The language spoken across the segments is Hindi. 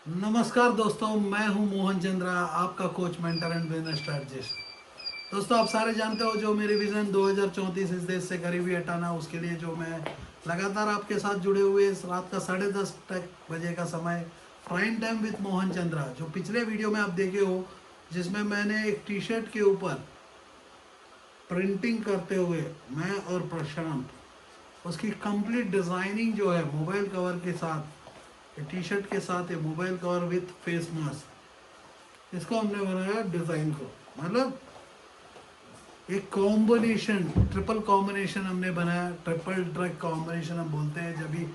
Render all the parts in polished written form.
नमस्कार दोस्तों, मैं हूं मोहन चंद्रा, आपका coach, mentor and business strategist. दोस्तों, आप सारे जानते हो जो मेरी विजन 2034 इस देश से गरीबी हटाना, उसके लिए जो मैं लगातार आपके साथ जुड़े हुए इस रात का 10:30 तक बजे का समय prime time with Mohan Chandra, जो पिछले वीडियो में आप देखे हो जिसमें मैंने एक टी शर्ट के ऊपर प्रिंटिंग करते हुए मैं और प्रशांत उसकी कंप्लीट डिज़ाइनिंग जो है मोबाइल कवर के साथ, टी शर्ट के साथ ये mobile cover with face mask, इसको हमने बनाया डिज़ाइन को, मतलब एक कॉम्बिनेशन, ट्रिपल कॉम्बिनेशन हमने बनाया। ट्रिपल ड्रग कॉम्बिनेशन हम बोलते हैं जब भी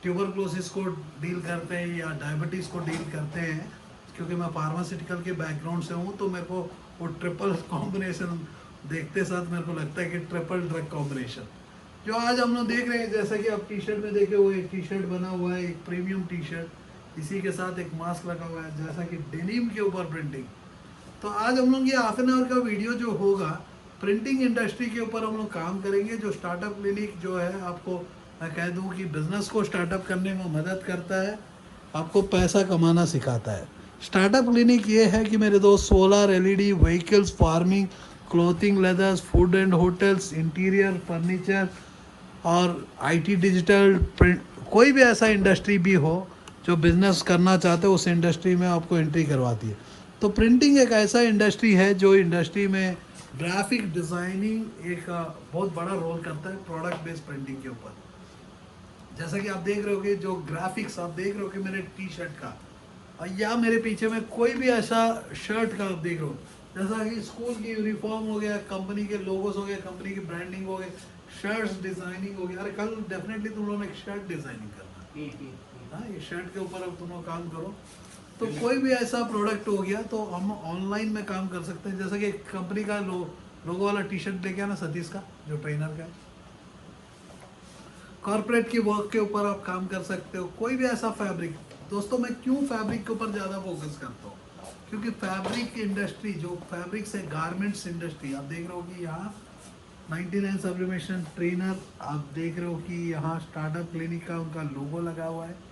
ट्यूबरक्लोसिस को डील करते हैं या डायबिटीज़ को डील करते हैं। क्योंकि मैं फार्मास्यूटिकल के बैकग्राउंड से हूँ तो मेरे को वो ट्रिपल कॉम्बिनेशन देखते साथ मेरे को लगता है कि ट्रिपल ड्रग कॉम्बिनेशन जो आज हम लोग देख रहे हैं, जैसा कि आप टी शर्ट में देखे हुए, एक टी शर्ट बना हुआ है, एक प्रीमियम टी शर्ट, इसी के साथ एक मास्क लगा हुआ है जैसा कि डेनिम के ऊपर प्रिंटिंग। तो आज हम लोग ये हाफ एन आवर का वीडियो जो होगा प्रिंटिंग इंडस्ट्री के ऊपर हम लोग काम करेंगे। जो स्टार्टअप क्लिनिक जो है, आपको मैं कह दूं कि बिजनेस को स्टार्टअप करने में मदद करता है, आपको पैसा कमाना सिखाता है। स्टार्टअप क्लिनिक ये है कि मेरे दोस्त solar, LED, vehicles, farming, clothing, leathers, food and hotels, interior furniture और आईटी डिजिटल प्रिंट, कोई भी ऐसा इंडस्ट्री भी हो जो बिजनेस करना चाहते हो उस इंडस्ट्री में आपको एंट्री करवाती है। तो प्रिंटिंग एक ऐसा इंडस्ट्री है जो इंडस्ट्री में ग्राफिक डिज़ाइनिंग एक बहुत बड़ा रोल करता है प्रोडक्ट बेस्ड प्रिंटिंग के ऊपर। जैसा कि आप देख रहे हो कि जो ग्राफिक्स आप देख रहे हो कि मेरे टी शर्ट का, और या मेरे पीछे में कोई भी ऐसा शर्ट का आप देख रहे हो, जैसा कि स्कूल की यूनिफॉर्म हो गया, कंपनी के लोगोस हो गए, कंपनी की ब्रांडिंग हो गई, शर्ट्स डिजाइनिंग हो गया। अरे कल डेफिनेटली तुम लोगों ने एक शर्ट डिजाइनिंग करना है। हाँ, ये शर्ट के ऊपर अब तुम लोग काम करो तो कोई भी ऐसा प्रोडक्ट हो गया तो हम ऑनलाइन में काम कर सकते हैं। जैसा कि कंपनी का लोगो वाला टी शर्ट लेके आना सतीश का, जो ट्रेनर का है। कॉर्पोरेट की वर्क के ऊपर आप काम कर सकते हो, कोई भी ऐसा फैब्रिक। दोस्तों, मैं क्यों फैब्रिक के ऊपर ज़्यादा फोकस करता हूँ? क्योंकि फैब्रिक इंडस्ट्री, जो फैब्रिक से गारमेंट्स इंडस्ट्री, आप देख रहे हो कि यहाँ 99 सब्लिमेशन ट्रेनर, आप देख रहे हो कि यहाँ स्टार्टअप क्लिनिक का उनका लोगो लगा हुआ है।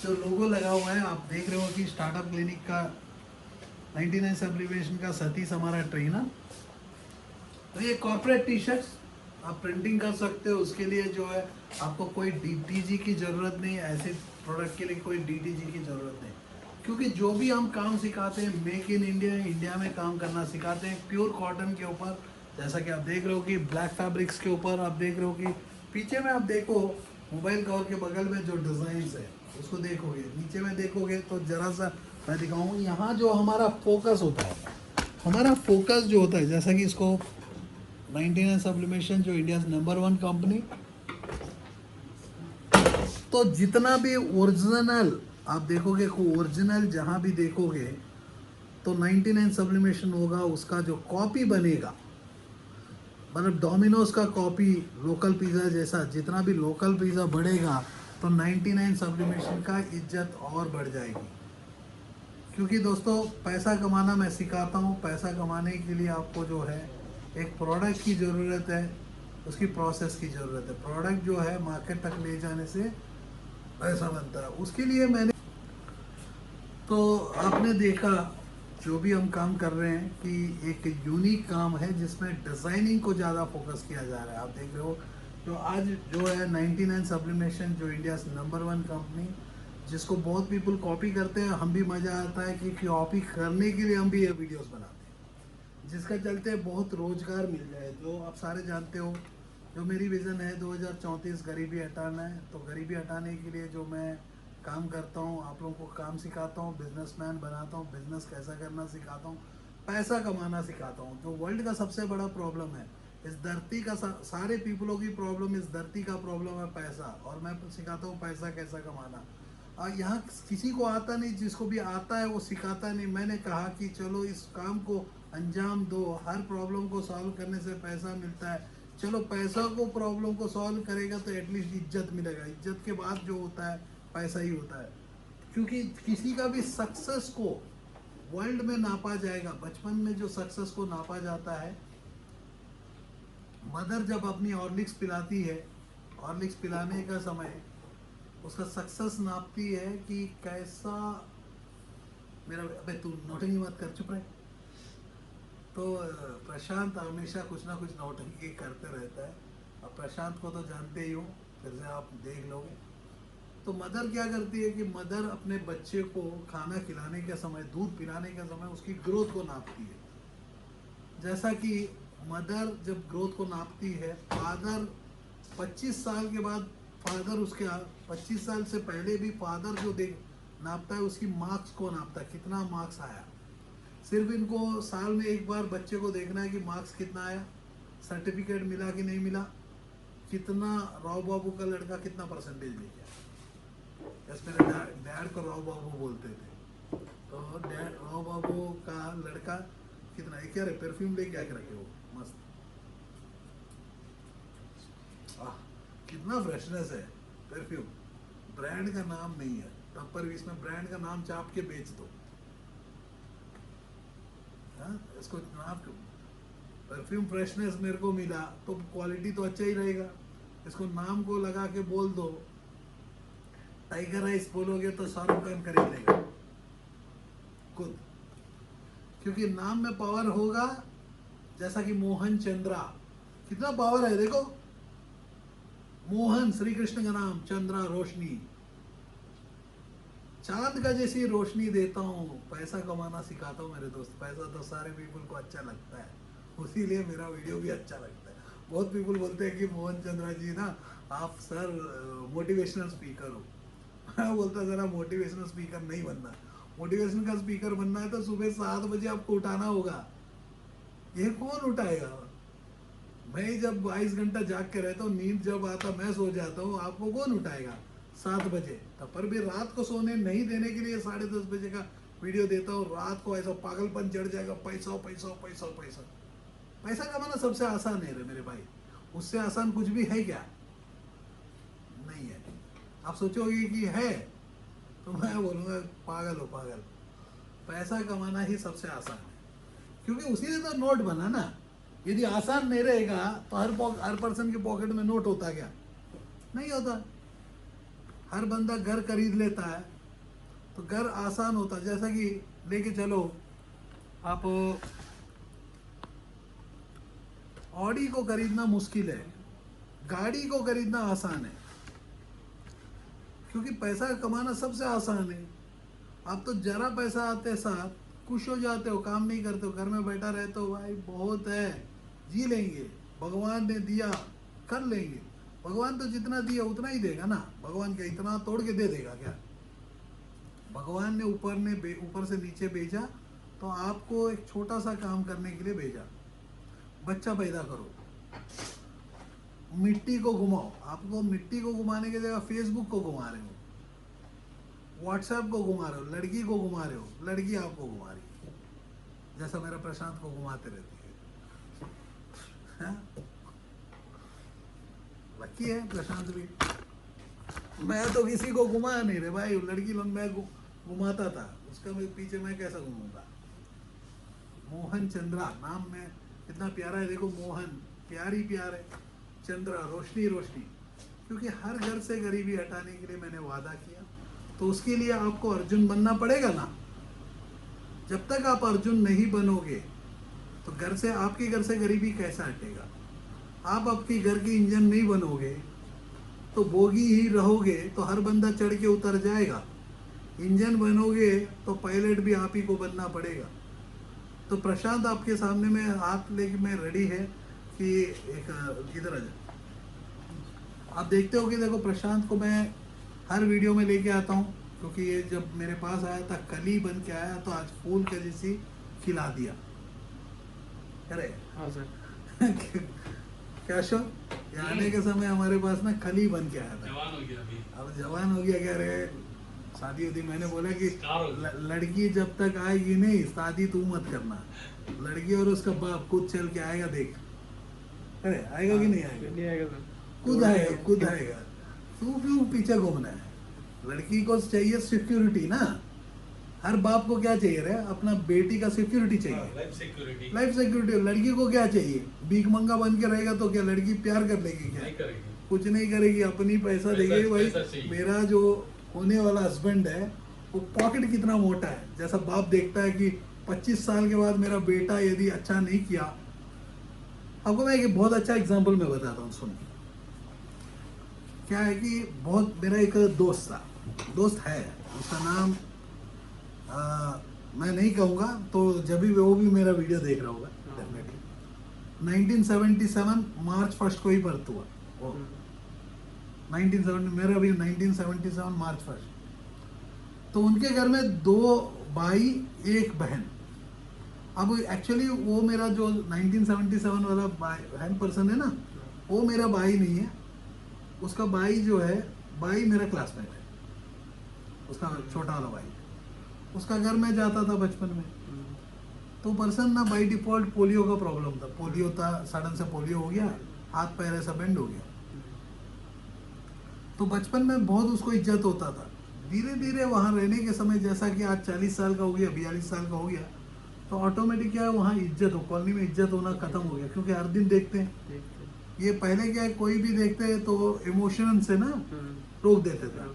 जो लोगो लगा हुआ है आप देख रहे हो कि स्टार्टअप क्लिनिक का 99 सब्लिमेशन का सतीश हमारा ट्रेनर। तो ये कॉर्पोरेट टी शर्ट्स आप प्रिंटिंग कर सकते हो। उसके लिए जो है आपको कोई डीटीजी की ज़रूरत नहीं, ऐसे प्रोडक्ट के लिए कोई डीटीजी की ज़रूरत नहीं। क्योंकि जो भी हम काम सिखाते हैं मेक इन इंडिया, इंडिया में काम करना सिखाते हैं, प्योर कॉटन के ऊपर। जैसा कि आप देख रहे हो कि ब्लैक फैब्रिक्स के ऊपर, आप देख रहे हो कि पीछे में आप देखो मोबाइल कवर के बगल में जो डिज़ाइंस है उसको देखोगे, नीचे में देखोगे तो ज़रा सा मैं दिखाऊँ, यहाँ जो हमारा फोकस होता है, हमारा फोकस जो होता है, जैसा कि इसको 99 सब्लिमेशन जो इंडिया नंबर 1 कंपनी, तो जितना भी ओरिजिनल आप देखोगे, ओरिजिनल जहां भी देखोगे तो 99 सब्लिमेशन होगा, उसका जो कॉपी बनेगा, मतलब डोमिनोज का कॉपी, लोकल पिज़्ज़ा जैसा जितना भी लोकल पिज़्ज़ा बढ़ेगा तो 99 सब्लिमेशन का इज्जत और बढ़ जाएगी। क्योंकि दोस्तों, पैसा कमाना मैं सिखाता हूँ। पैसा कमाने के लिए आपको जो है एक प्रोडक्ट की ज़रूरत है, उसकी प्रोसेस की ज़रूरत है। प्रोडक्ट जो है मार्केट तक ले जाने से पैसा बनता है। उसके लिए मैंने, तो आपने देखा जो भी हम काम कर रहे हैं कि एक यूनिक काम है जिसमें डिज़ाइनिंग को ज़्यादा फोकस किया जा रहा है। आप देख रहे हो जो आज जो है 99 सब्लिमेशन जो इंडिया नंबर 1 कंपनी, जिसको बहुत पीपल कॉपी करते हैं, हम भी मज़ा आता है कि कॉपी करने के लिए हम भी ये वीडियोस बनाते हैं, जिसका चलते बहुत रोज़गार मिल जाए। जो आप सारे जानते हो, जो मेरी विज़न है 2034 गरीबी हटाना है। तो गरीबी हटाने के लिए जो मैं काम करता हूँ, आप लोगों को काम सिखाता हूँ, बिजनेसमैन बनाता हूँ, बिजनेस कैसा करना सिखाता हूँ, पैसा कमाना सिखाता हूँ। जो वर्ल्ड का सबसे बड़ा प्रॉब्लम है इस धरती का, सारे पीपलों की प्रॉब्लम, इस धरती का प्रॉब्लम है पैसा, और मैं सिखाता हूँ पैसा कैसा कमाना। और यहाँ किसी को आता नहीं, जिसको भी आता है वो सिखाता नहीं। मैंने कहा कि चलो इस काम को अंजाम दो, हर प्रॉब्लम को सॉल्व करने से पैसा मिलता है। चलो पैसा को, प्रॉब्लम को सॉल्व करेगा तो एटलीस्ट इज्जत मिलेगा, इज्जत के बाद जो होता है पैसा ही होता है। क्योंकि किसी का भी सक्सेस को वर्ल्ड में नापा जाएगा, बचपन में जो सक्सेस को नापा जाता है, मदर जब अपनी हॉर्लिक्स पिलाती है हॉर्लिक्स पिलाने का समय उसका सक्सेस नापती है कि कैसा मेरा, अबे तू नौटंकी मत कर, चुप रहे। तो प्रशांत हमेशा कुछ ना कुछ नौटंकी करते रहता है। अब प्रशांत को तो जानते ही हो, फिर से आप देख लोगे। तो मदर क्या करती है कि मदर अपने बच्चे को खाना खिलाने के समय, दूध पिलाने के समय उसकी ग्रोथ को नापती है। जैसा कि मदर जब ग्रोथ को नापती है, फादर 25 साल के बाद, फादर उसके 25 साल से पहले भी फादर जो देख नापता है उसकी मार्क्स को नापता है, कितना मार्क्स आया। सिर्फ इनको साल में एक बार बच्चे को देखना है कि मार्क्स कितना आया, सर्टिफिकेट मिला कि नहीं मिला, कितना राव बाबू का लड़का कितना परसेंटेज ले गया। यस, मेरे डैड को राव बाबू बोलते थे। तो डैड राव बाबू का लड़का कितना, क्या रे परफ्यूम ले क्या रखे हो, मस्त, कितना फ्रेशनेस है परफ्यूम। ब्रांड का नाम नहीं है, तब पर भी इसमें ब्रांड का नाम चाप के बेच दो। इसको नाम परफ्यूम फ्रेशनेस मेरे को मिला तो क्वालिटी तो अच्छा ही रहेगा। इसको नाम को लगा के बोल दो, टाइगर राइस बोलोगे तो शाहरुख खान खरीद लेगा खुद, क्योंकि नाम में पावर होगा। जैसा कि मोहन चंद्रा, कितना पावर है देखो, मोहन श्री कृष्ण का नाम, चंद्रा रोशनी, चांद का जैसी रोशनी देता हूँ, पैसा कमाना सिखाता हूँ मेरे दोस्त। पैसा तो सारे पीपल को अच्छा लगता है, उसीलिए मेरा वीडियो भी अच्छा लगता है। बहुत पीपल बोलते हैं कि मोहन चंद्रा जी ना आप सर मोटिवेशनल स्पीकर हो। मैं बोलता जरा मोटिवेशनल स्पीकर नहीं बनना। मोटिवेशन का स्पीकर बनना है तो सुबह 7 बजे आपको उठाना होगा। ये कौन उठाएगा? मैं जब 22 घंटा जाग के रहता हूँ, नींद जब आता मैं सो जाता हूँ, आपको कौन उठाएगा 7 बजे? तब पर भी रात को सोने नहीं देने के लिए 10:30 बजे का वीडियो देता हूँ। रात को ऐसा पागलपन चढ़ जाएगा, पैसा पैसा पैसा पैसा। पैसा कमाना सबसे आसान है रे मेरे भाई, उससे आसान कुछ भी है क्या? नहीं है। आप सोचोगे कि है तो मैं बोलूँगा पागल हो पागल। पैसा कमाना ही सबसे आसान है, क्योंकि उसी ने तो नोट बना ना। यदि आसान नहीं रहेगा तो हर पर्सन के पॉकेट में नोट होता क्या? नहीं होता। हर बंदा घर खरीद लेता है तो घर आसान होता। जैसा कि लेके चलो आप, ऑडी को खरीदना मुश्किल है, गाड़ी को खरीदना आसान है, क्योंकि पैसा कमाना सबसे आसान है। आप तो जरा पैसा आते साथ खुश हो जाते हो, काम नहीं करते हो, घर में बैठा रहते हो, भाई बहुत है, जी लेंगे, भगवान ने दिया कर लेंगे। भगवान तो जितना दिया उतना ही देगा ना। भगवान क्या इतना तोड़ के दे देगा क्या? भगवान ने ऊपर से नीचे भेजा तो आपको एक छोटा सा काम करने के लिए भेजा। बच्चा पैदा करो, मिट्टी को घुमाओ। आपको मिट्टी को घुमाने की जगह फेसबुक को घुमा रहे हो, व्हाट्सएप को घुमा रहे हो, लड़की को घुमा रहे हो, लड़की आपको घुमा रही है, जैसा मेरा प्रशांत को घुमाते रहती है। लकी है प्रशांत भी। मैं तो किसी को घुमा नहीं रे भाई, लड़की लोग मैं घुमाता था, उसका पीछे मैं कैसा घूमूंगा। मोहन चंद्रा नाम में कितना प्यारा है, देखो मोहन प्यारी प्यार है, चंद्रा रोशनी रोशनी, क्योंकि हर घर से गरीबी हटाने के लिए मैंने वादा किया। तो उसके लिए आपको अर्जुन बनना पड़ेगा ना। जब तक आप अर्जुन नहीं बनोगे तो घर से, आपके घर से गरीबी कैसा हटेगा? आप आपके घर के इंजन नहीं बनोगे तो बोगी ही रहोगे तो हर बंदा चढ़ के उतर जाएगा। इंजन बनोगे तो पायलट भी आप ही को बनना पड़ेगा। तो प्रशांत आपके सामने में हाथ लेके मैं रेडी है कि एक किधर आ जाए। आप देखते हो कि देखो प्रशांत को मैं हर वीडियो में लेके आता हूँ, क्योंकि ये जब मेरे पास आया था कली बन के आया तो आज फूल के जैसी खिला दिया। अरे हाँ सर। क्या शो आने के समय हमारे पास ना खली बन के आया था। जवान हो गया अभी। अब जवान हो गया, कह रहे शादी होती। मैंने बोला कि लड़की जब तक आएगी नहीं शादी तू मत करना। लड़की और उसका बाप खुद चल के आएगा, देख। अरे आएगा कि नहीं आएगा? नहीं आएगा सर। खुद आएगा, खुद आएगा। तू क्यों पीछे घूमना है? लड़की को चाहिए सिक्योरिटी ना। हर बाप को क्या चाहिए रे? अपना बेटी का सिक्योरिटी चाहिए, लाइफ सिक्योरिटी। Life security. लड़की को क्या चाहिए? भीख मंगा बन के रहेगा तो क्या लड़की प्यार कर लेगी क्या? नहीं करेगी। कुछ नहीं करेगी, अपनी पैसा देगी भाई। मेरा जो होने वाला हस्बैंड है वो पॉकेट कितना मोटा है, जैसा बाप देखता है कि 25 साल के बाद मेरा बेटा यदि अच्छा नहीं किया। आपको मैं एक बहुत अच्छा एग्जांपल मैं बताता हूँ, सुन। क्या है कि बहुत मेरा एक दोस्त है, उसका नाम मैं नहीं कहूँगा, तो जब भी वो भी मेरा वीडियो देख रहा होगा डेफिनेटली। 1977 मार्च 1 को ही बर्थ हुआ वो। 1970 मेरा भी 1977 मार्च 1। तो उनके घर में 2 भाई 1 बहन। अब एक्चुअली वो मेरा जो 1977 वाला बहन पर्सन है ना, वो मेरा भाई नहीं है। उसका भाई जो है, भाई मेरा क्लासमेट है, उसका छोटा वाला भाई। उसका घर में जाता था बचपन में, तो पर्सन ना बाई डिफॉल्ट पोलियो का प्रॉब्लम था। पोलियो था, सडन से पोलियो हो गया, हाथ पैर ऐसा बेंड हो गया। तो बचपन में बहुत उसको इज्जत होता था। धीरे धीरे वहाँ रहने के समय, जैसा कि आज 40 साल का हो गया, 42 साल का हो गया, तो ऑटोमेटिक क्या है, वहाँ इज्जत हो, कॉलोनी में इज्जत होना खत्म हो गया। क्योंकि हर दिन देखते हैं, ये पहले क्या है, कोई भी देखते हैं तो इमोशन से ना रोक देते थे।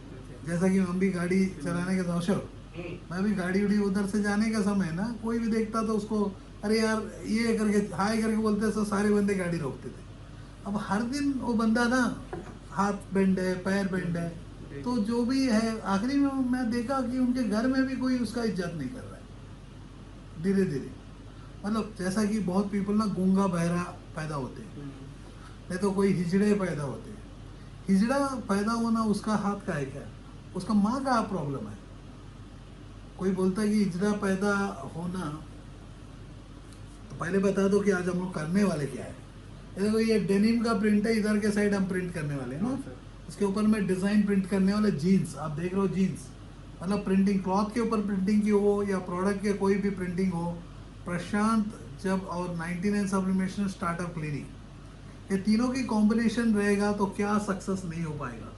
जैसा कि हम भी गाड़ी चलाने के समय, मैं भी गाड़ी उड़ी उधर से जाने का समय ना, कोई भी देखता तो उसको अरे यार ये करके हाय करके बोलते, तो सारे बंदे गाड़ी रोकते थे। अब हर दिन वो बंदा ना हाथ बेंड है, पैर बेंड है, तो जो भी है, आखिरी में मैं देखा कि उनके घर में भी कोई उसका इज्जत नहीं कर रहा है। धीरे धीरे मतलब जैसा कि बहुत पीपल ना गूंगा बहरा पैदा होते हैं, नहीं तो कोई हिजड़े पैदा होते हैं। हिजड़ा पैदा होना उसका हाथ का है क्या, उसका माँ का प्रॉब्लम है। कोई बोलता है कि हिजड़ा पैदा होना, तो पहले बता दो कि आज हम लोग करने वाले क्या है। ये देखो, ये डेनिम का प्रिंट है, इधर के साइड हम प्रिंट करने वाले हैं ना, इसके ऊपर में डिजाइन प्रिंट करने वाले। जीन्स आप देख रहे हो, जीन्स मतलब प्रिंटिंग, क्लॉथ के ऊपर प्रिंटिंग की हो या प्रोडक्ट के कोई भी प्रिंटिंग हो। प्रशांत जब और 99 सब्लिमेशन स्टार्टअप क्लिनिक, ये तीनों की कॉम्बिनेशन रहेगा तो क्या सक्सेस नहीं हो पाएगा।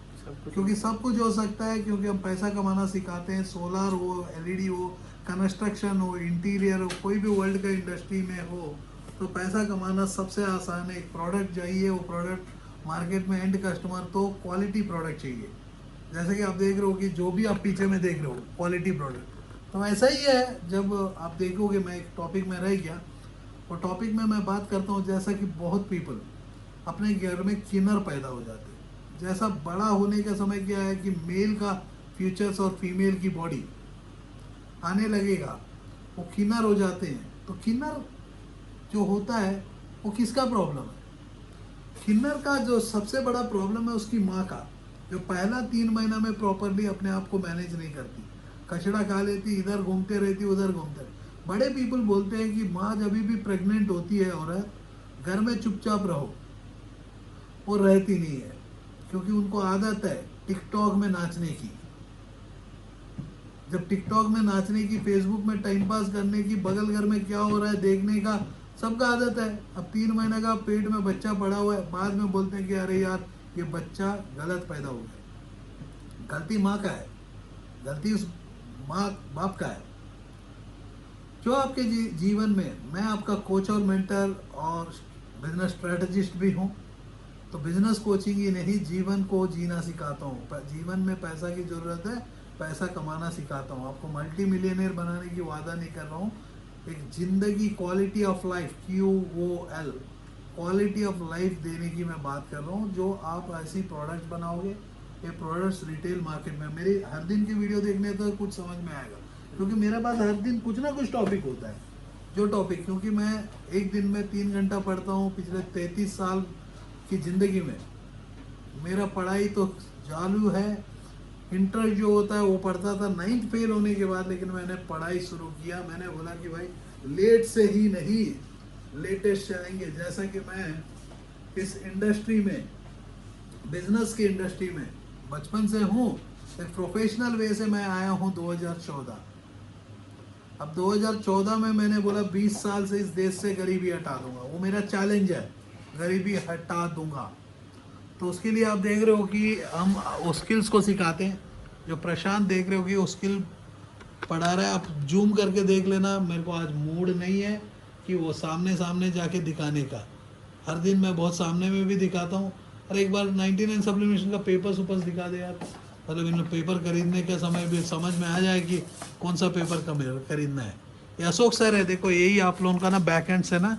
क्योंकि सब कुछ हो सकता है, क्योंकि हम पैसा कमाना सिखाते हैं। सोलर हो, एलईडी हो, कंस्ट्रक्शन हो, इंटीरियर हो, कोई भी वर्ल्ड का इंडस्ट्री में हो, तो पैसा कमाना सबसे आसान है। एक प्रोडक्ट चाहिए, वो प्रोडक्ट मार्केट में एंड कस्टमर, तो क्वालिटी प्रोडक्ट चाहिए। जैसे कि आप देख रहे हो कि जो भी आप पीछे में देख रहे हो क्वालिटी प्रोडक्ट, तो ऐसा ही है। जब आप देखोगे, मैं एक टॉपिक में रह गया, वो टॉपिक में मैं बात करता हूँ, जैसा कि बहुत पीपल अपने घर में किनर पैदा हो जाते हैं। जैसा बड़ा होने का समय क्या है कि मेल का फ्यूचर्स और फीमेल की बॉडी आने लगेगा, वो किनर हो जाते हैं। तो किनर जो होता है वो किसका प्रॉब्लम है? किन्नर का जो सबसे बड़ा प्रॉब्लम है उसकी माँ का, जो पहला 3 महीना में प्रॉपरली अपने आप को मैनेज नहीं करती, कचड़ा खा लेती, इधर घूमते रहती, उधर घूमते रहती। बड़े पीपल बोलते हैं कि माँ जब भी प्रेग्नेंट होती है औरत, घर में चुपचाप रहो, वो रहती नहीं है, क्योंकि उनको आदत है टिकटॉक में नाचने की। जब टिकटॉक में नाचने की, फेसबुक में टाइम पास करने की, बगल घर में क्या हो रहा है देखने का, सबका आदत है। अब 3 महीने का पेट में बच्चा पड़ा हुआ है, बाद में बोलते हैं कि अरे यार ये बच्चा गलत पैदा हो गया। गलती माँ का है, गलती उस माँ बाप का है। जो आपके जीवन में, मैं आपका कोच और मेंटर और बिजनेस स्ट्रेटजिस्ट भी हूँ। तो बिजनेस कोचिंग ही नहीं, जीवन को जीना सिखाता हूँ। जीवन में पैसा की ज़रूरत है, पैसा कमाना सिखाता हूँ। आपको मल्टी मिलियनर बनाने की वादा नहीं कर रहा हूँ। एक ज़िंदगी, quality of life, QOL, quality of life देने की मैं बात कर रहा हूँ। जो आप ऐसी प्रोडक्ट बनाओगे, ये प्रोडक्ट्स रिटेल मार्केट में, मेरी हर दिन की वीडियो देखने तो कुछ समझ में आएगा, क्योंकि मेरे पास हर दिन कुछ ना कुछ टॉपिक होता है। जो टॉपिक, क्योंकि मैं एक दिन में 3 घंटा पढ़ता हूँ। पिछले 33 साल की ज़िंदगी में मेरा पढ़ाई तो चालू है। इंटर जो होता है वो पढ़ता था 9th फेल होने के बाद, लेकिन मैंने पढ़ाई शुरू किया। मैंने बोला कि भाई लेट से ही नहीं, लेटेस्ट चलेंगे। जैसा कि मैं इस इंडस्ट्री में, बिजनेस की इंडस्ट्री में बचपन से हूँ, एक प्रोफेशनल वे से मैं आया हूँ 2014। अब 2014 में मैंने बोला 20 साल से इस देश से गरीबी हटा दूंगा। वो मेरा चैलेंज है, गरीबी हटा दूंगा। तो उसके लिए आप देख रहे हो कि हम उस स्किल्स को सिखाते हैं। जो प्रशांत देख रहे हो कि वो स्किल पढ़ा रहा है, आप जूम करके देख लेना। मेरे को आज मूड नहीं है कि वो सामने सामने जाके दिखाने का। हर दिन मैं बहुत सामने में भी दिखाता हूँ, अरे एक बार 99 सब्लिमेशन का पेपर सुपर दिखा दे यार, मतलब इन पेपर खरीदने के समय भी समझ में आ जाए कि कौन सा पेपर खरीदना है। ये अशोक सर है, देखो यही आप लोगों का ना बैक एंड से ना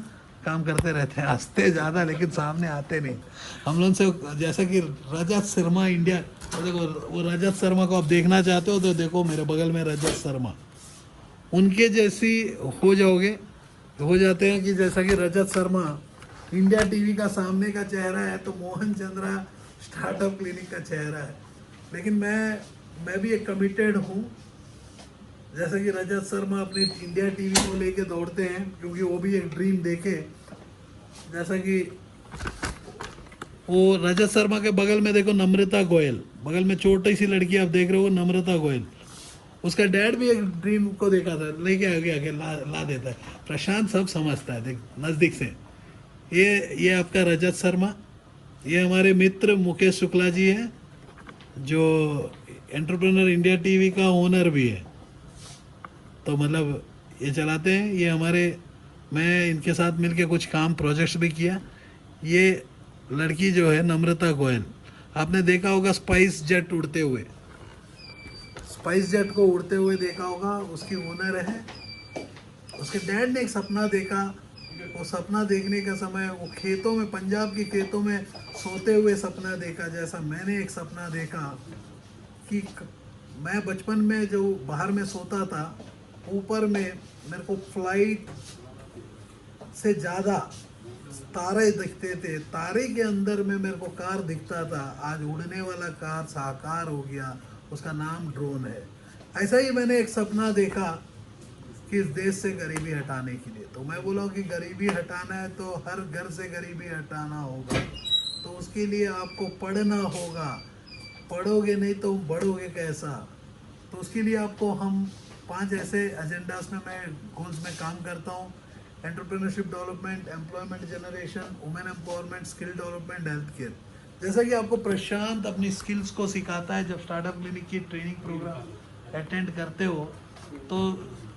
काम करते रहते हैं, हंसते ज़्यादा लेकिन सामने आते नहीं। हम लोग से जैसा कि रजत शर्मा इंडिया, वो देखो वो रजत शर्मा को आप देखना चाहते हो तो देखो मेरे बगल में रजत शर्मा, उनके जैसी हो जाओगे, हो जाते हैं कि जैसा कि रजत शर्मा इंडिया टीवी का सामने का चेहरा है तो मोहन चंद्रा स्टार्टअप क्लिनिक का चेहरा है। लेकिन मैं भी एक कमिटेड हूँ, जैसा कि रजत शर्मा अपनी इंडिया टीवी को लेके दौड़ते हैं क्योंकि वो भी एक ड्रीम देखे। जैसा कि वो रजत शर्मा के बगल में देखो नम्रता गोयल, बगल में छोटी सी लड़की आप देख रहे हो नम्रता गोयल, उसका डैड भी एक ड्रीम को देखा था, लेके आगे ला देता है। प्रशांत सब समझता है देख नज़दीक से। ये आपका रजत शर्मा, ये हमारे मित्र मुकेश शुक्ला जी हैं जो एंटरप्रेन्योर इंडिया टीवी का ओनर भी है, तो मतलब ये चलाते हैं। ये हमारे, मैं इनके साथ मिलके कुछ काम प्रोजेक्ट्स भी किया। ये लड़की जो है नम्रता गोयल, आपने देखा होगा स्पाइस जेट उड़ते हुए, स्पाइस जेट को उड़ते हुए देखा होगा, उसकी ओनर है। उसके डैड ने एक सपना देखा, वो सपना देखने का समय वो खेतों में, पंजाब के खेतों में सोते हुए सपना देखा, जैसा मैंने एक सपना देखा कि मैं बचपन में जो बाहर में सोता था, ऊपर में मेरे को फ्लाइट से ज़्यादा तारे दिखते थे, तारे के अंदर में मेरे को कार दिखता था। आज उड़ने वाला कार साकार हो गया, उसका नाम ड्रोन है। ऐसा ही मैंने एक सपना देखा कि इस देश से गरीबी हटाने के लिए, तो मैं बोला कि गरीबी हटाना है तो हर घर से गरीबी हटाना होगा, तो उसके लिए आपको पढ़ना होगा, पढ़ोगे नहीं तो बढ़ोगे कैसा। तो उसके लिए आपको हम 5 ऐसे एजेंडास में मैं गोल्स में काम करता हूँ: entrepreneurship development, employment generation, women empowerment, skill development, health care. जैसा कि आपको प्रशांत अपनी स्किल्स को सिखाता है, जब स्टार्टअप क्लिनिक की ट्रेनिंग प्रोग्राम अटेंड करते हो तो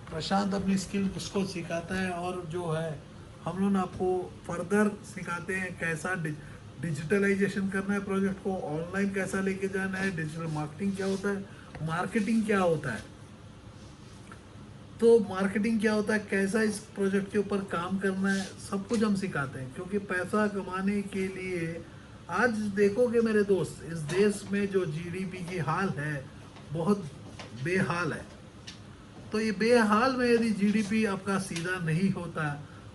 प्रशांत अपनी स्किल्स को सिखाता है, और जो है हम लोग आपको फर्दर सिखाते हैं कैसा डिजिटलाइजेशन करना है, प्रोजेक्ट को ऑनलाइन कैसा लेके जाना है, डिजिटल मार्केटिंग क्या होता है, मार्केटिंग क्या होता है, तो मार्केटिंग क्या होता है, कैसा इस प्रोजेक्ट के ऊपर काम करना है, सब कुछ हम सिखाते हैं। क्योंकि पैसा कमाने के लिए आज देखोगे मेरे दोस्त, इस देश में जो जीडीपी की हाल है बहुत बेहाल है। तो ये बेहाल में यदि जीडीपी आपका सीधा नहीं होता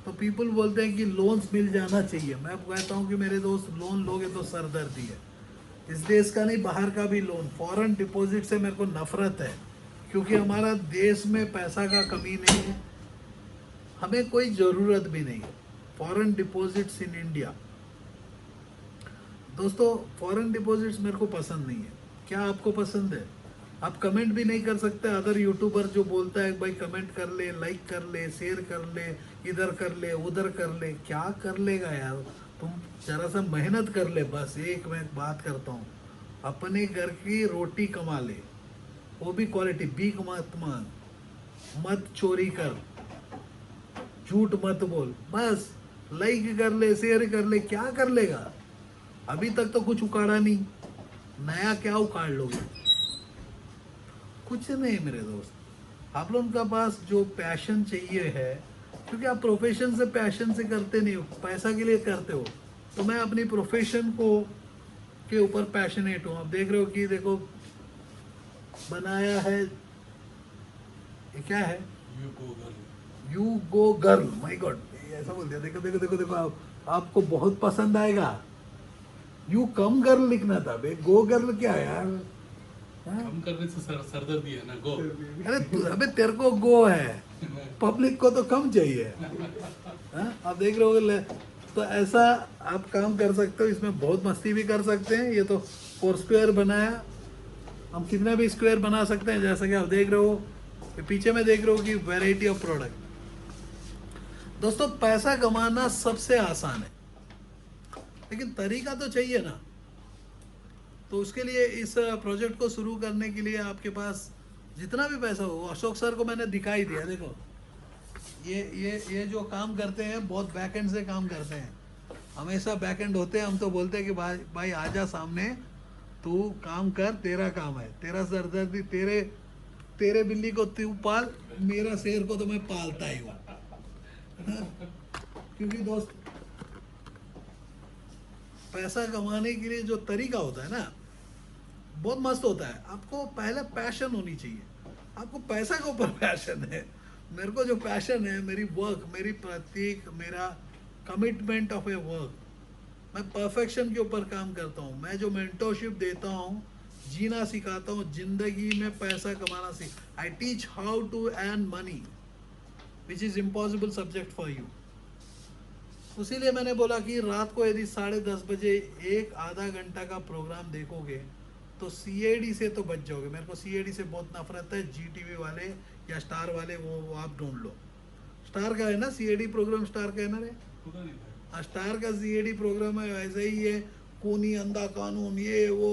तो पीपल बोलते हैं कि लोन्स मिल जाना चाहिए। मैं कहता हूँ कि मेरे दोस्त लोन लोगे तो सरदर्दी है, इस देश का नहीं बाहर का भी लोन। फॉरेन डिपॉजिट से मेरे को नफरत है, क्योंकि हमारा देश में पैसा का कमी नहीं है, हमें कोई ज़रूरत भी नहीं है फॉरेन डिपॉजिट्स इन इंडिया। दोस्तों फॉरेन डिपॉजिट्स मेरे को पसंद नहीं है, क्या आपको पसंद है? आप कमेंट भी नहीं कर सकते। अदर यूट्यूबर जो बोलता है भाई कमेंट कर ले, लाइक कर ले, शेयर कर ले, इधर कर ले, उधर कर ले, क्या कर लेगा यार? तुम जरा सा मेहनत कर ले बस। एक मैं बात करता हूँ, अपने घर की रोटी कमा ले, वो भी क्वालिटी, भीख मत मांग, मत चोरी कर, झूठ मत बोल, बस लाइक कर ले, शेयर कर ले, क्या कर लेगा? अभी तक तो कुछ उखाड़ा नहीं, नया क्या उखाड़ लोगे? कुछ नहीं मेरे दोस्त। आप लोगों का पास जो पैशन चाहिए है, क्योंकि आप प्रोफेशन से पैशन से करते नहीं हो, पैसा के लिए करते हो। तो मैं अपनी प्रोफेशन को के ऊपर पैशनेट हूँ। आप देख रहे हो कि देखो बनाया है, ये क्या है? You go girl, my God, ऐसा बोल दिया। देखो देखो देखो देखो, आपको बहुत पसंद आएगा। यू कम गर्ल लिखना था बे, गो गर्ल क्या है यार? कम करने से सरदर्दी है ना, गो। अरे अबे तेरे को गो है, पब्लिक को तो कम चाहिए। आप देख रहे हो, तो ऐसा आप काम कर सकते हो। इसमें बहुत मस्ती भी कर सकते हैं। ये तो 4 स्क्वायर बनाया, हम कितने भी स्क्वायर बना सकते हैं। जैसा कि आप देख रहे हो, पीछे में देख रहे हो कि वैरायटी ऑफ प्रोडक्ट। दोस्तों पैसा कमाना सबसे आसान है, लेकिन तरीका तो चाहिए ना। तो उसके लिए इस प्रोजेक्ट को शुरू करने के लिए आपके पास जितना भी पैसा हो, अशोक सर को मैंने दिखाई दिया। देखो ये जो काम करते हैं बहुत बैक एंड से काम करते हैं। हमेशा बैक एंड होते हैं, हम तो बोलते हैं कि भाई भाई आजा सामने, तू काम कर, तेरा काम है, तेरा सरदर्दी, तेरे तेरे बिल्ली को तू पाल, मेरा शेर को तो मैं पालता ही हूँ। क्योंकि दोस्त, पैसा कमाने के लिए जो तरीका होता है ना, बहुत मस्त होता है। आपको पहले पैशन होनी चाहिए। आपको पैसा के ऊपर पैशन है। मेरे को जो पैशन है, मेरी वर्क, मेरी प्रतीक, मेरा कमिटमेंट ऑफ ए वर्क, मैं परफेक्शन के ऊपर काम करता हूँ। मैं जो मेंटोरशिप देता हूँ, जीना सिखाता हूँ, जिंदगी में पैसा कमाना सीख, I teach how to earn money which is impossible subject for you. इसीलिए मैंने बोला कि रात को यदि 10:30 बजे एक आधा घंटा का प्रोग्राम देखोगे तो सीएडी से तो बच जाओगे। मेरे को सीएडी से बहुत नफरत है। जी टीवी वाले या स्टार वाले, वो आप ढूंढ लो। स्टार का है ना सीएडी प्रोग्राम, स्टार का है ना रे? पता नहीं था। स्टार का सीएडी प्रोग्राम है, वैसे ही है। खूनी अंधा कानून, ये वो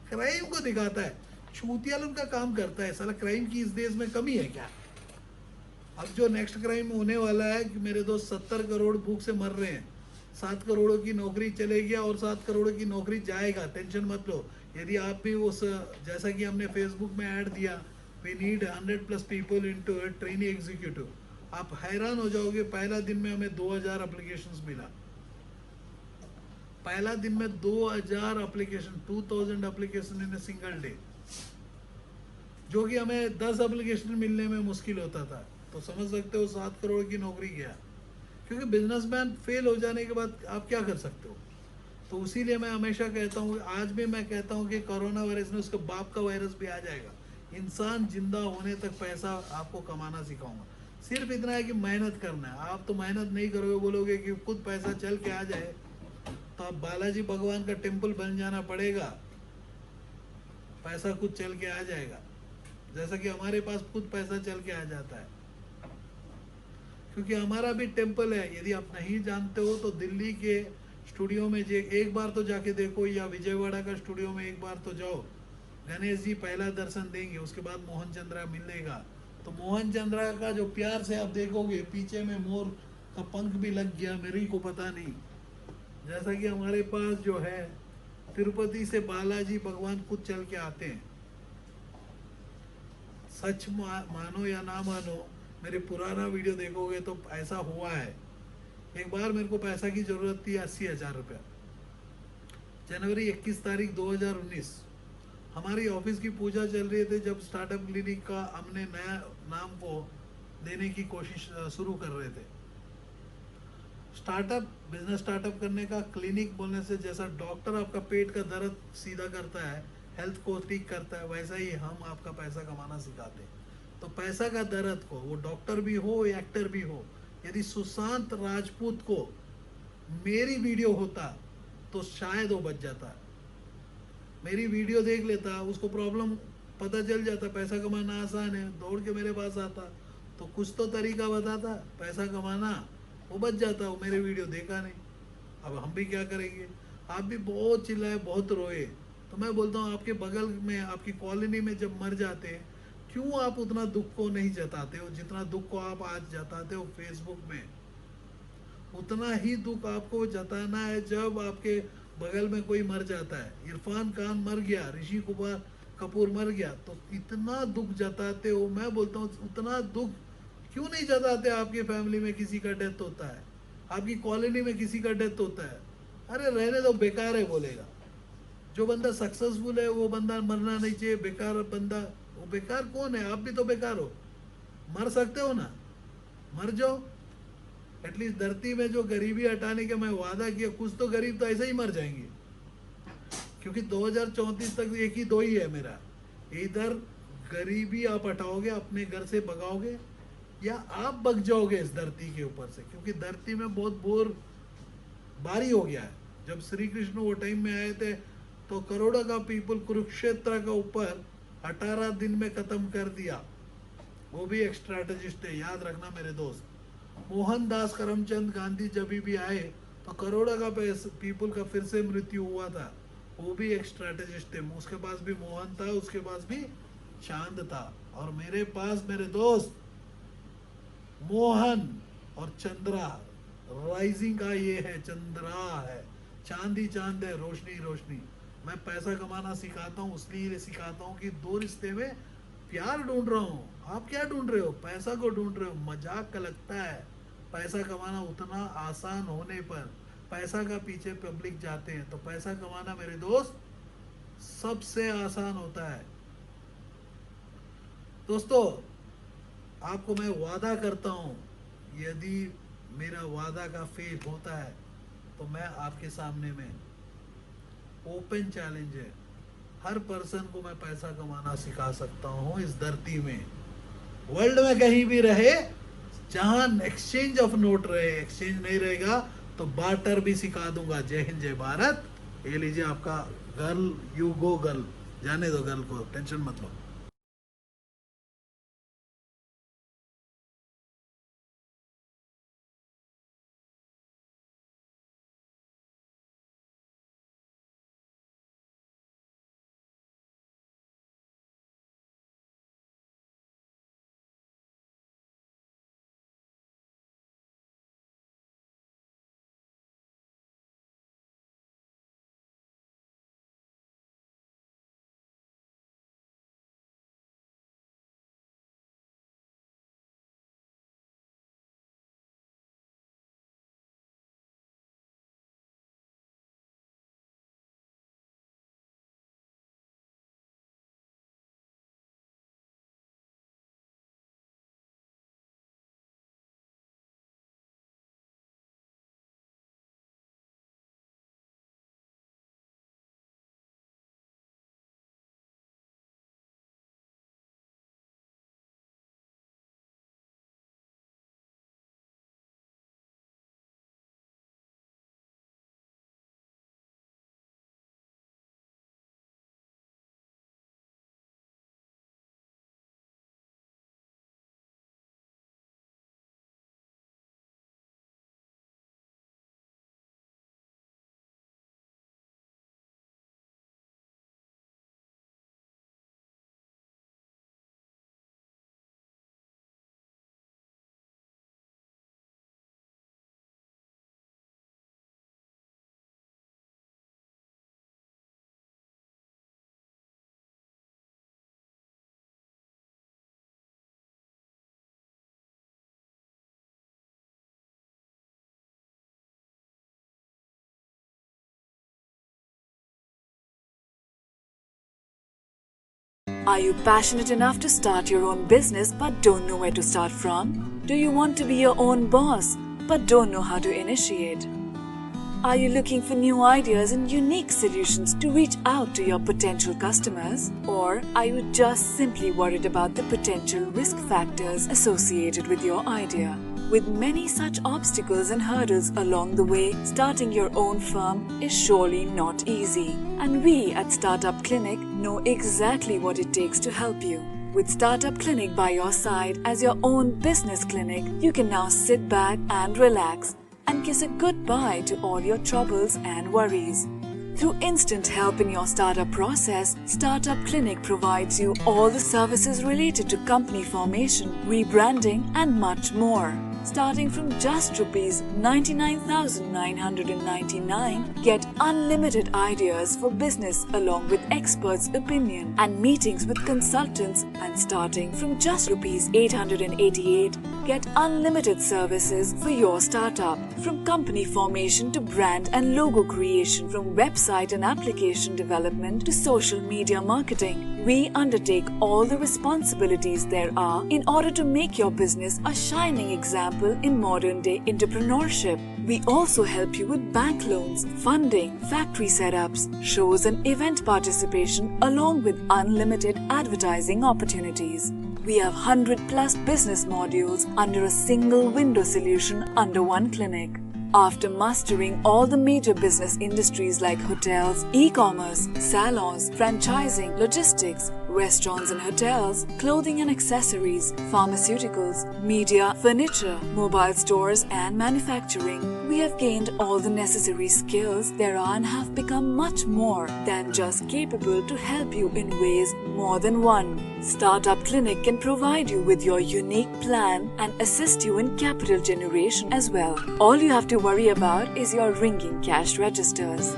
क्राइम को दिखाता है। छूतिया लोग का काम करता है साला। क्राइम की इस देश में कमी है क्या? अब जो नेक्स्ट क्राइम होने वाला है कि मेरे दोस्त 70 करोड़ भूख से मर रहे हैं। 7 करोड़ों की नौकरी चले गया और 7 करोड़ की नौकरी जाएगा, टेंशन मत लो। यदि आप भी उस, जैसा कि हमने फेसबुक में ऐड दिया, we need 100+ people into training executive, आप हैरान हो जाओगे। पहला दिन में हमें 2000 एप्लीकेशंस मिला। पहला दिन में 2000 application, 2000 application in a single day, जो कि हमें 10 एप्लीकेशन मिलने में मुश्किल होता था। तो समझ सकते हो 7 करोड़ की नौकरी गया। क्योंकि बिजनेसमैन फेल हो जाने के बाद आप क्या कर सकते हो? तो इसीलिए मैं हमेशा कहता हूँ, आज भी मैं कहता हूँ कि कोरोना वायरस में उसके बाप का वायरस भी आ जाएगा। इंसान जिंदा होने तक पैसा आपको कमाना सिखाऊंगा। सिर्फ इतना है कि मेहनत करना है। आप तो मेहनत नहीं करोगे, बोलोगे कि खुद पैसा चल के आ जाए, तो आप बालाजी भगवान का टेम्पल बन जाना पड़ेगा, पैसा खुद चल के आ जाएगा। जैसा कि हमारे पास खुद पैसा चल के आ जाता है, क्योंकि हमारा भी टेम्पल है। यदि आप नहीं जानते हो तो दिल्ली के स्टूडियो में एक बार तो जाके देखो, या विजयवाड़ा का स्टूडियो में एक बार तो जाओ। गणेश जी पहला दर्शन देंगे, उसके बाद मोहन चंद्रा मिलेगा। तो मोहन चंद्रा का जो प्यार से आप देखोगे, पीछे में मोर का पंख भी लग गया, मेरे को पता नहीं। जैसा कि हमारे पास जो है, तिरुपति से बालाजी भगवान खुद चल के आते हैं। सच मानो या ना मानो, मेरे पुराना वीडियो देखोगे तो ऐसा हुआ है। एक बार मेरे को पैसा की ज़रूरत थी, 80,000 रुपया। जनवरी 21 तारीख 2019, हमारी ऑफिस की पूजा चल रही थी, जब स्टार्टअप क्लिनिक का हमने नया नाम को देने की कोशिश शुरू कर रहे थे। बिजनेस स्टार्टअप करने का, क्लिनिक बोलने से, जैसा डॉक्टर आपका पेट का दर्द सीधा करता है, हेल्थ को ठीक करता है, वैसा ही हम आपका पैसा कमाना सिखाते हैं। तो पैसा का दर्द को, वो डॉक्टर भी हो, एक्टर भी हो, यदि सुशांत राजपूत को मेरी वीडियो होता तो शायद वो बच जाता। मेरी वीडियो देख लेता, उसको प्रॉब्लम पता चल जाता, पैसा कमाना आसान है, दौड़ के मेरे पास आता, तो कुछ तो तरीका बताता पैसा कमाना, वो बच जाता। वो मेरे वीडियो देखा नहीं। अब हम भी क्या करेंगे? आप भी बहुत चिल्लाए, बहुत रोए। तो मैं बोलता हूँ, आपके बगल में, आपकी कॉलोनी में जब मर जाते हैं, क्यों आप उतना दुख को नहीं जताते हो जितना दुख को आप आज जताते हो फेसबुक में? उतना ही दुख आपको जताना है जब आपके बगल में कोई मर जाता है। इरफान खान मर गया, ऋषि कपूर मर गया, तो इतना दुख जताते हो। मैं बोलता हूँ, उतना दुख क्यों नहीं जताते? आपकी फैमिली में किसी का डेथ होता है, आपकी कॉलोनी में किसी का डेथ होता है, अरे रहने दो, बेकार है बोलेगा। जो बंदा सक्सेसफुल है वो बंदा मरना नहीं चाहिए। बेकार बंदा, वो बेकार कौन है? आप भी तो बेकार हो। मर सकते हो ना, मर जाओ। एटलीस्ट धरती में जो गरीबी हटाने का मैं वादा किया, कुछ तो गरीब तो ऐसे ही मर जाएंगे। क्योंकि 2034 तक एक ही दो ही है मेरा, इधर गरीबी आप हटाओगे, अपने घर से भगाओगे, या आप भग जाओगे इस धरती के ऊपर से। क्योंकि धरती में बहुत बोर भारी हो गया है। जब श्री कृष्ण वो टाइम में आए थे तो करोड़ों का पीपल कुरुक्षेत्र का ऊपर 18 दिन में खत्म कर दिया। वो भी एक स्ट्रैटेजिस्ट है, याद रखना मेरे दोस्त। मोहनदास करमचंद गांधी जब भी आए तो करोड़ों का पीपल का फिर से मृत्यु हुआ था। वो भी एक स्ट्रैटेजिस्ट है। उसके पास भी मोहन था, उसके पास भी चांद था, और मेरे पास मेरे दोस्त मोहन और चंद्रा राइजिंग का ये है, चंद्रा है, चांद ही चांद है, रोशनी रोशनी। मैं पैसा कमाना सिखाता हूँ, इसलिए सिखाता हूँ कि दो रिश्ते में प्यार ढूंढ रहा हूँ। आप क्या ढूंढ रहे हो? पैसा को ढूंढ रहे हो। मजाक का लगता है पैसा कमाना उतना आसान होने पर। पैसा का पीछे पब्लिक जाते हैं, तो पैसा कमाना मेरे दोस्त सबसे आसान होता है। दोस्तों, आपको मैं वादा करता हूँ, यदि मेरा वादा का फेल होता है तो मैं आपके सामने में ओपन चैलेंज है, हर पर्सन को मैं पैसा कमाना सिखा सकता हूँ इस धरती में, वर्ल्ड में कहीं भी रहे, जहां एक्सचेंज ऑफ नोट रहे। एक्सचेंज नहीं रहेगा तो बार्टर भी सिखा दूंगा। जय हिंद, जय भारत। ये लीजिए आपका गर्ल, यू गो गर्ल, जाने दो गर्ल को, टेंशन मत लो। Are you passionate enough to start your own business but don't know where to start from? Do you want to be your own boss but don't know how to initiate? Are you looking for new ideas and unique solutions to reach out to your potential customers? Or are you just simply worried about the potential risk factors associated with your idea? With many such obstacles and hurdles along the way, starting your own firm is surely not easy. And we at Startup Clinic know exactly what it takes to help you. With Startup Clinic by your side as your own business clinic, you can now sit back and relax and kiss a goodbye to all your troubles and worries. Through instant help in your startup process, Startup Clinic provides you all the services related to company formation, rebranding and much more. Starting from just Rs 99,999, get unlimited ideas for business along with experts' opinion and meetings with consultants, and starting from just Rs 888, get unlimited services for your startup. From company formation to brand and logo creation, from website and application development to social media marketing, we undertake all the responsibilities there are in order to make your business a shining example in modern day entrepreneurship. We also help you with bank loans, funding, factory setups, shows and event participation along with unlimited advertising opportunities. We have 100+ business modules under a single window solution under one clinic. After mastering all the major business industries like hotels, e-commerce, salons, franchising, logistics, restaurants and hotels, clothing and accessories, pharmaceuticals, media, furniture, mobile stores and manufacturing, we have gained all the necessary skills there are and have become much more than just capable to help you in ways more than one. Startup Clinic can provide you with your unique plan and assist you in capital generation as well. All you have to worry about is your ringing cash registers.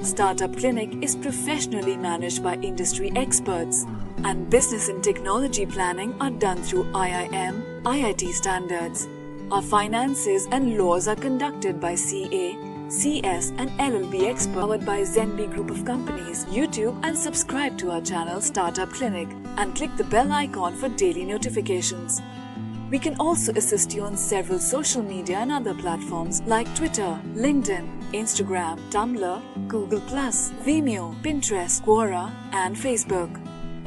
Startup Clinic is professionally managed by industry experts, and business and technology planning are done through IIM, IIT standards. Our finances and laws are conducted by CA, CS and LLB experts, powered by Zenby Group of Companies. YouTube and subscribe to our channel Startup Clinic and click the bell icon for daily notifications. We can also assist you on several social media and other platforms like Twitter, LinkedIn, Instagram, Tumblr, Google+, Vimeo, Pinterest, Quora and Facebook.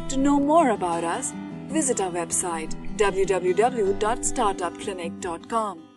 To know more about us, visit our website www.startupclinic.com.